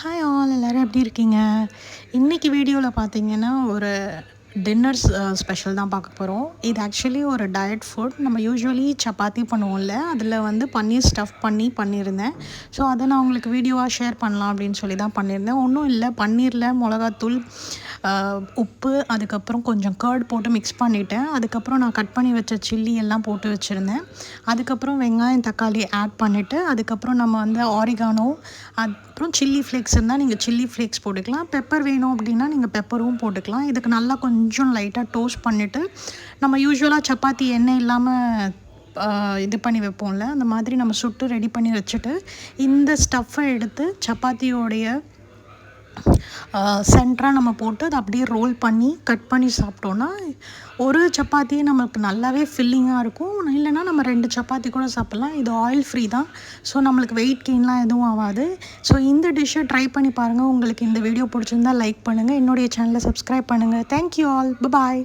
Hi all எல்லோரும் எப்படி இருக்கீங்க? இன்றைக்கி வீடியோவில் பார்த்தீங்கன்னா ஒரு டின்னர்ஸ் ஸ்பெஷல் தான் பார்க்க போகிறோம். இது ஆக்சுவலி ஒரு டயட் ஃபுட். நம்ம யூஸ்வலி சப்பாத்தி பண்ணுவோம்ல, அதில் வந்து பன்னீர் ஸ்டஃப் பண்ணியிருந்தேன். ஸோ அதை நான் உங்களுக்கு வீடியோவாக ஷேர் பண்ணலாம் அப்படின்னு சொல்லி தான் பண்ணியிருந்தேன். ஒன்றும் இல்லை, பன்னீரில் மிளகாத்தூள், உப்பு, அதுக்கப்புறம் கொஞ்சம் கர்ட் போட்டு மிக்ஸ் பண்ணிவிட்டேன். அதுக்கப்புறம் நான் கட் பண்ணி வச்ச சில்லி எல்லாம் போட்டு வச்சுருந்தேன். அதுக்கப்புறம் வெங்காயம் தக்காளி ஆட் பண்ணிவிட்டு, அதுக்கப்புறம் நம்ம வந்து ஆரிகானோ, அப்புறம் சில்லி ஃப்ளேக்ஸ் இருந்தால் நீங்கள் சில்லி ஃப்ளேக்ஸ் போட்டுக்கலாம். பெப்பர் வேணும் அப்படின்னா நீங்கள் பெப்பரும் போட்டுக்கலாம். இதுக்கு நல்லா கொஞ்சம் லைட்டாக டோஸ்ட் பண்ணிவிட்டு, நம்ம யூஸ்வலாக சப்பாத்தி எண்ணெய் இல்லாமல் இது பண்ணி வைப்போம்ல, அந்த மாதிரி நம்ம சுட்டு ரெடி பண்ணி வச்சுட்டு, இந்த ஸ்டஃப்பை எடுத்து சப்பாத்தியோடைய சென்டராக நம்ம போட்டு அதை அப்படியே ரோல் பண்ணி கட் பண்ணி சாப்பிட்டோன்னா ஒரு சப்பாத்தி நமக்கு நல்லாவே ஃபில்லிங்காக இருக்கும். இல்லைனா நம்ம 2 சப்பாத்தி கூட சாப்பிட்லாம். இது ஆயில் ஃப்ரீ தான். ஸோ நம்மளுக்கு வெயிட் கெயின்லாம் எதுவும் ஆகாது. ஸோ இந்த டிஷ்ஷை ட்ரை பண்ணி பாருங்கள். உங்களுக்கு இந்த வீடியோ பிடிச்சிருந்தால் லைக் பண்ணுங்கள். என்னுடைய சேனலை சப்ஸ்கிரைப் பண்ணுங்கள். Thank you all. பாய்.